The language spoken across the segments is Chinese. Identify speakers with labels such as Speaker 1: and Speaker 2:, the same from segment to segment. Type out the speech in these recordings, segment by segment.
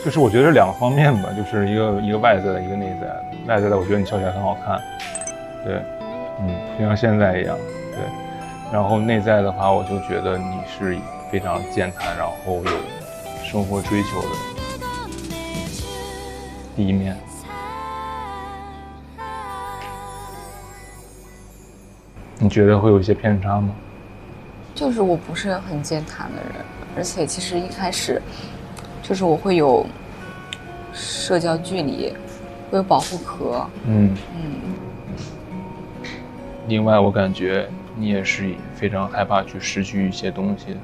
Speaker 1: 就是我觉得是两个方面吧，就是一个外在的，一个内在的。外在的，我觉得你笑起来很好看，对，就像现在一样，对。然后内在的话，我就觉得你是非常健谈，然后有生活追求的第一面。你觉得会有一些偏差吗？
Speaker 2: 就是我不是很健谈的人，而且其实一开始就是我会有社交距离，会有保护壳。
Speaker 1: 另外，我感觉你也是非常害怕去失去一些东西的。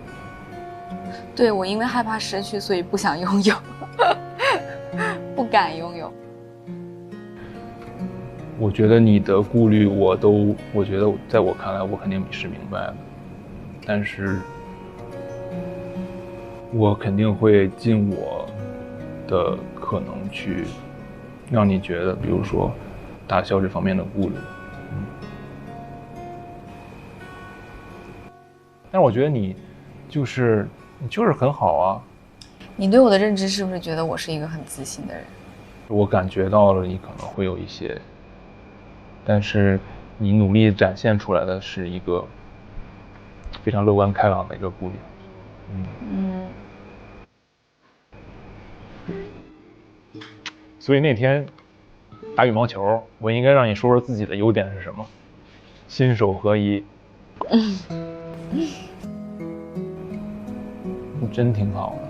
Speaker 2: 对，我因为害怕失去，所以不想拥有，不敢拥有。
Speaker 1: 我觉得你的顾虑，我觉得在我看来，我肯定是明白的，但是我肯定会尽我的可能去让你觉得，比如说打消这方面的顾虑。但是我觉得你就是很好啊。
Speaker 2: 你对我的认知是不是觉得我是一个很自信的人？
Speaker 1: 我感觉到了你可能会有一些，但是你努力展现出来的是一个非常乐观开朗的一个姑娘。所以那天打羽毛球，我应该让你说说自己的优点是什么？心手合一。你真挺好的。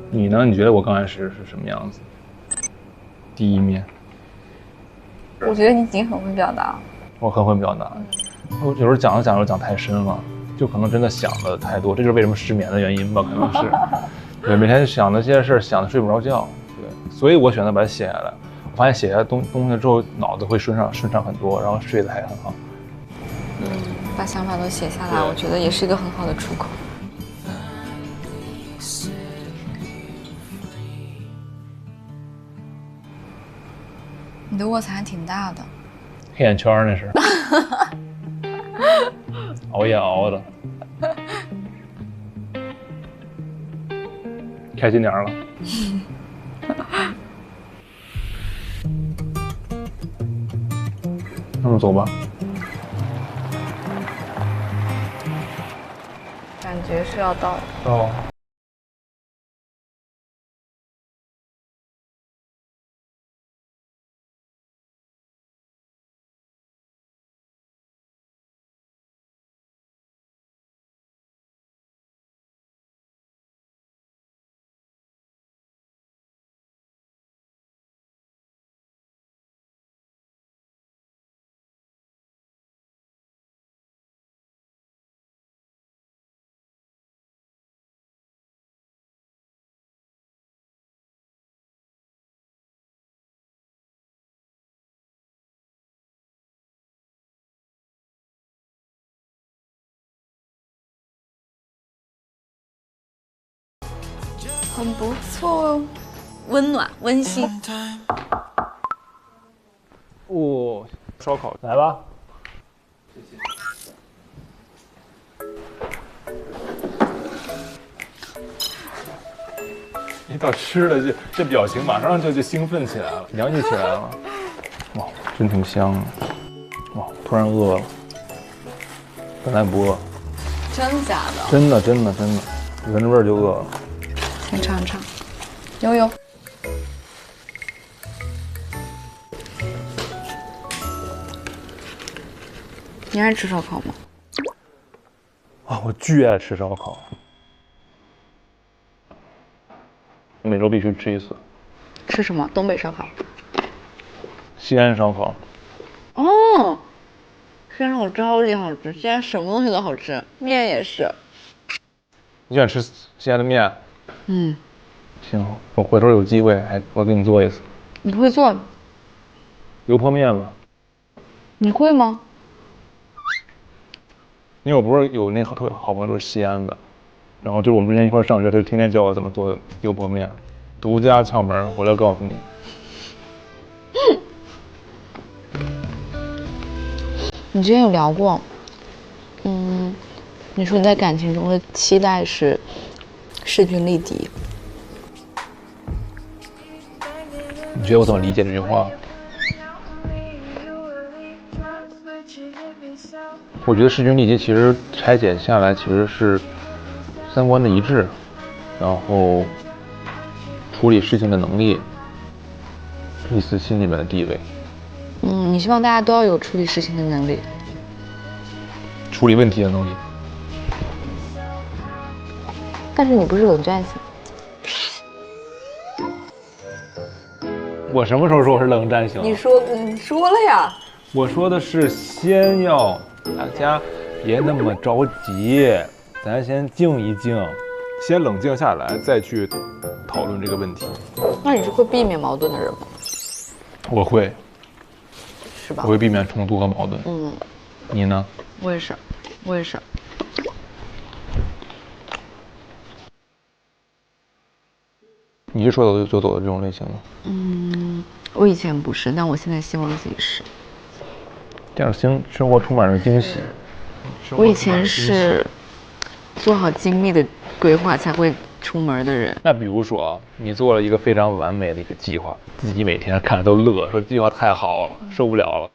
Speaker 1: 你呢？你觉得我刚开始是什么样子？第一面。
Speaker 2: 我觉得你已经很会表达。
Speaker 1: 我很会表达。我有时候讲着讲着讲太深了，就可能真的想的太多，这就是为什么失眠的原因吧，可能是。对，每天想那些事儿，想的睡不着觉。对，所以我选择把它写下来。我发现写下东西之后，脑子会顺畅很多，然后睡得还很好。
Speaker 2: 把想法都写下来，我觉得也是一个很好的出口。你的卧蚕还挺大的。
Speaker 1: 黑眼圈那是。熬夜熬的。开心点了。那么走吧。
Speaker 2: 感觉是要到了。
Speaker 1: 哦。
Speaker 2: 很不错哦，温暖温馨。
Speaker 1: 哦，烧烤来吧。谢谢。一到吃了，这表情马上就兴奋起来了，洋气起来了。哇，真挺香的。哇，突然饿了。本来不饿。
Speaker 2: 真假的？
Speaker 1: 真的，闻着味儿就饿了。
Speaker 2: 先尝尝，悠。你爱吃烧烤吗？
Speaker 1: 啊，我巨爱吃烧烤，每周必须吃一次。
Speaker 2: 吃什么？东北烧烤。
Speaker 1: 西安烧烤。
Speaker 2: 哦，西安烧烤超级好吃，西安什么东西都好吃，面也是。
Speaker 1: 你喜欢吃西安的面？行，我回头有机会我给你做一次。
Speaker 2: 你会做？
Speaker 1: 油泼面吗？
Speaker 2: 你会吗？
Speaker 1: 因为我不是有那特别好朋友都是西安的，然后就是我们之前一块上学，他就天天教我怎么做油泼面，独家窍门，回来告诉你。
Speaker 2: 你之前有聊过，你说你在感情中的期待是势均力敌，
Speaker 1: 你觉得我怎么理解这句话？我觉得势均力敌其实拆解下来其实是三观的一致，然后处理事情的能力，彼此心里面的地位。
Speaker 2: 你希望大家都要有处理事情的能力，
Speaker 1: 处理问题的能力。
Speaker 2: 但是你不是冷战型。
Speaker 1: 我什么时候说我是冷战型？
Speaker 2: 你说了呀。
Speaker 1: 我说的是先要大家别那么着急，咱先静一静，先冷静下来，再去讨论这个问题。
Speaker 2: 那你是会避免矛盾的人吗？
Speaker 1: 我会，
Speaker 2: 是吧？
Speaker 1: 我会避免冲突和矛盾。你呢？
Speaker 2: 我也是。
Speaker 1: 你是说走就走的这种类型吗？
Speaker 2: 我以前不是，但我现在希望自己是。
Speaker 1: 这样生活充满了惊喜。
Speaker 2: 我以前是做好精密的规划才会出门的人。
Speaker 1: 那比如说啊，你做了一个非常完美的一个计划，自己每天看着都乐，说计划太好了，受不了了。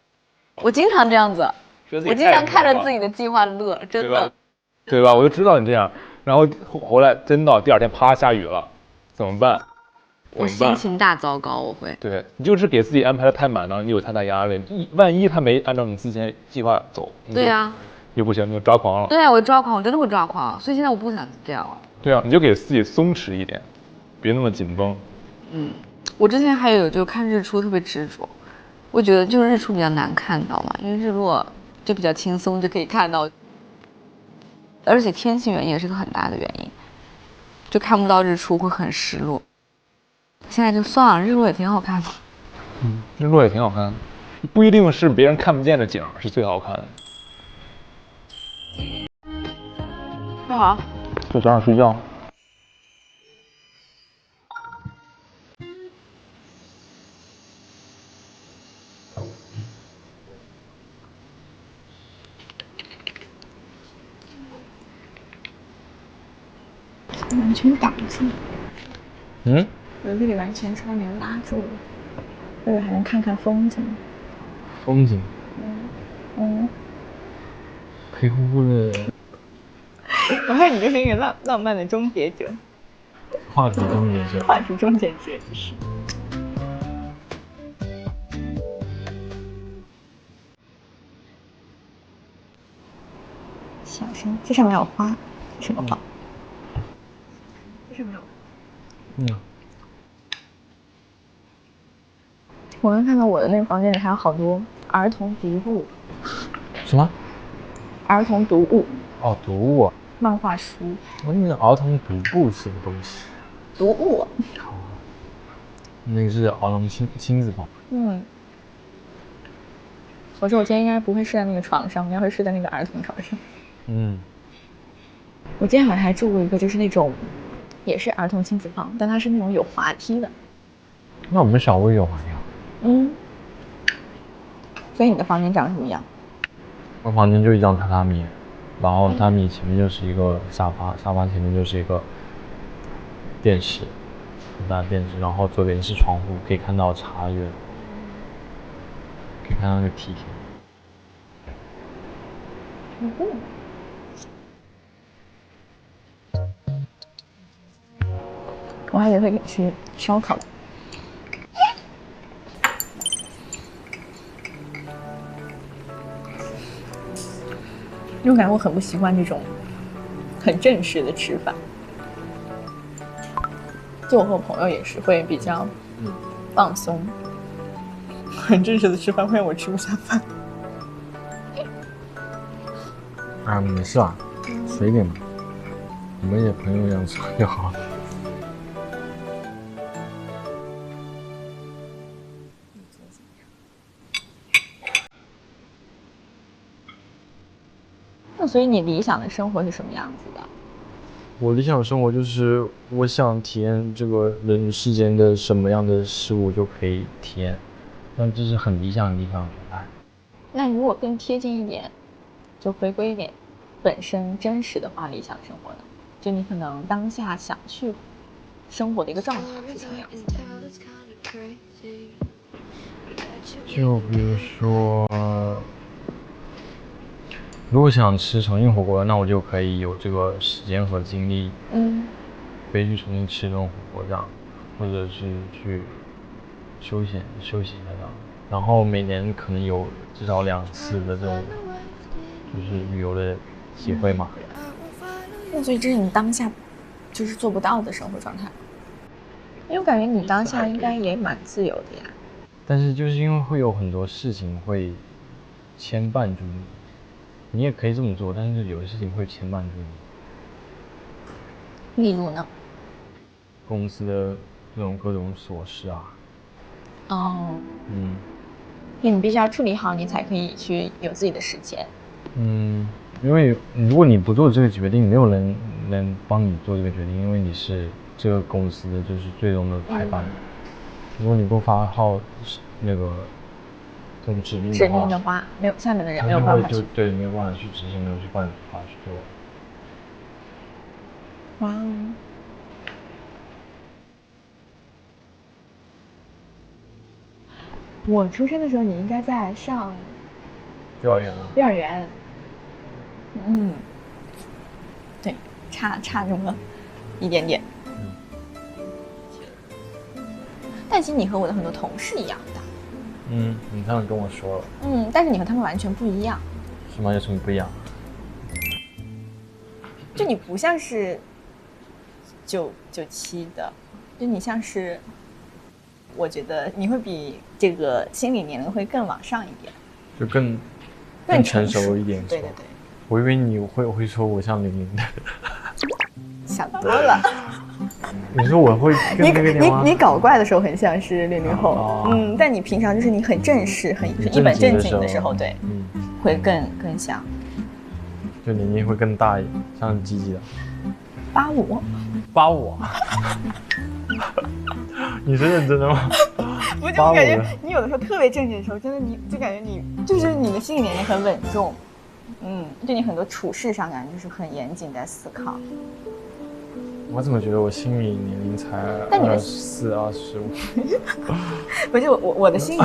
Speaker 2: 我经常这样子，我经常看着自己的计划乐，真的。
Speaker 1: 对吧？我就知道你这样，然后回来真到第二天啪下雨了，怎么办？
Speaker 2: 我心情大糟糕，我会。
Speaker 1: 对，你就是给自己安排的太满了，你有太大压力。万一他没按照你之前计划走，
Speaker 2: 对呀，
Speaker 1: 又不行，你就抓狂了。
Speaker 2: 对啊，我抓狂，我真的会抓狂，所以现在我不想这样了。
Speaker 1: 对啊，你就给自己松弛一点，别那么紧绷。
Speaker 2: 我之前还有就看日出特别执着，我觉得就是日出比较难看到嘛，因为日落就比较轻松就可以看到，而且天气原因也是个很大的原因，就看不到日出会很失落。现在就算了，日落也挺好看的。
Speaker 1: 日落也挺好看的，不一定是别人看不见的景是最好看的。
Speaker 2: 干啥？
Speaker 1: 就早点睡觉。
Speaker 3: 完全挡住。
Speaker 1: 我
Speaker 3: 这里完全窗帘拉住了，这里还能看看风景。
Speaker 1: 风景。陪呼呼的。
Speaker 3: 我看你就是一个浪漫的终结者。
Speaker 1: 话题终结者。
Speaker 3: 话题终结者是。小声，这上面有花，什么花？这上面有。我刚看到我的那个房间里还有好多儿童读物。
Speaker 1: 什么？
Speaker 3: 儿童读物。
Speaker 1: 哦，读物。
Speaker 3: 漫画书。
Speaker 1: 我以为儿童读物是什么东西？
Speaker 3: 读物。
Speaker 1: 那个是儿童亲子房。
Speaker 3: 我说我今天应该不会睡在那个床上，我应该会睡在那个儿童床上。我今天晚上还住过一个，就是那种，也是儿童亲子房，但它是那种有滑梯的。
Speaker 1: 那我们小屋也有滑梯啊。
Speaker 3: 所以你的房间长什么样？
Speaker 1: 我房间就一张榻榻米，然后榻榻米前面就是一个沙发，沙发前面就是一个电视，很大的电视，然后左边是窗户，可以看到茶园，可以看到那个梯田。
Speaker 3: 我还以为会去烧烤。因为我感觉我很不习惯这种很正式的吃法。就我和我朋友也是会比较放松，很正式的吃饭会让我吃不下饭。
Speaker 1: 没事啊，随便吧，我们也朋友一样吃就好。
Speaker 3: 那所以你理想的生活是什么样子的？
Speaker 4: 我理想生活就是我想体验这个人世间的什么样的事物就可以体验，但这是很理想的地方。
Speaker 3: 那你如果更贴近一点，就回归一点本身真实的话理想生活呢？就你可能当下想去生活的一个状态是什么样子的？
Speaker 4: 就比如说，如果想吃重庆火锅，那我就可以有这个时间和精力，飞去重庆吃这种火锅这样，或者是去休息一下这样。然后每年可能有至少2次的这种，就是旅游的机会嘛。
Speaker 3: 那所以这是你当下就是做不到的生活状态，因为我感觉你当下应该也蛮自由的呀。
Speaker 4: 但是就是因为会有很多事情会牵绊住你，你也可以这么做，但是有的事情会牵绊住
Speaker 3: 你。例如呢？
Speaker 4: 公司的这种各种琐事啊。
Speaker 3: 哦。因为你必须要处理好，你才可以去有自己的时间。
Speaker 4: 因为如果你不做这个决定，没有人能帮你做这个决定，因为你是这个公司的就是最终的拍板。如果你不发号那个这种指令
Speaker 3: 的话，没有下面的人没有办法去，
Speaker 4: 对，没有办法去执行，没有办法去做。
Speaker 3: 哇哦！我出生的时候，你应该在上
Speaker 4: 幼儿园啊。
Speaker 3: 幼儿园。对，差这么一点点。但其实你和我的很多同事一样大。
Speaker 4: 他们跟我说了。
Speaker 3: 但是你和他们完全不一样。
Speaker 4: 什么？有什么不一样？
Speaker 3: 就你不像是97的，就你像是，我觉得你会比这个心理年龄会更往上一点，
Speaker 4: 就更成熟一点。
Speaker 3: 对。
Speaker 4: 我以为你会说我像00的。
Speaker 3: 想多了。
Speaker 4: 你说我会跟那个
Speaker 3: 你搞怪的时候很像是00后，但你平常就是你很正式、很一本正经的时候，对，会更像。
Speaker 4: 就年龄会更大一点，像鸡鸡的。85。你是认真的吗？
Speaker 3: 我就感觉你有的时候特别正经的时候，真的你就感觉你就是你的心理年龄很稳重，就你很多处事上感觉就是很严谨在思考。
Speaker 4: 我怎么觉得我心理年龄才24、25？
Speaker 3: 不是我的心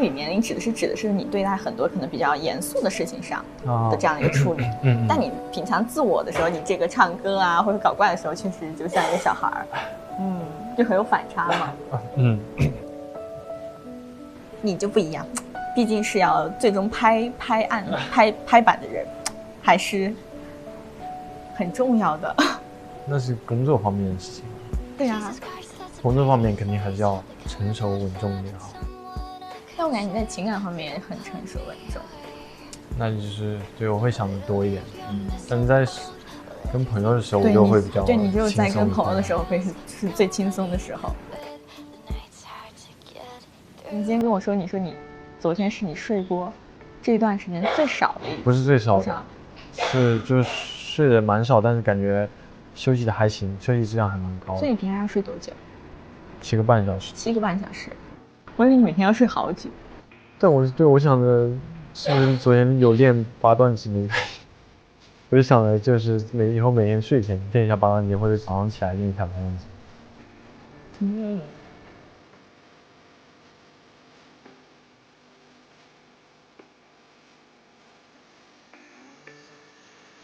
Speaker 3: 理年龄指的是你对待很多可能比较严肃的事情上的这样的一个处理。但你平常自我的时候，你这个唱歌啊或者搞怪的时候，确实就像一个小孩儿，就很有反差嘛。你就不一样，毕竟是要最终拍板的人，还是很重要的。
Speaker 4: 那是工作方面的事情。
Speaker 3: 对啊，
Speaker 4: 工作方面肯定还是要成熟稳重一点好。
Speaker 3: 但我感觉你在情感方面也很成熟稳重。
Speaker 4: 那就是对我会想的多一点，但是在跟朋友的时候我就会比较
Speaker 3: 对，你只有在跟朋友的时候会是最轻松的时候。你今天跟我说，你说你昨天是你睡过这段时间最少的一次。
Speaker 4: 不是最少的，是就是睡得蛮少，但是感觉休息的还行，休息质量还蛮高的。
Speaker 3: 所以你平常要睡多久
Speaker 4: ？7个半小时。
Speaker 3: 7个半小时，我以为你每天要睡好久。
Speaker 4: 但我想的是昨天有练8段锦那个，我就想的就是以后每天睡前练一下8段锦，或者早上起来练一下8段锦。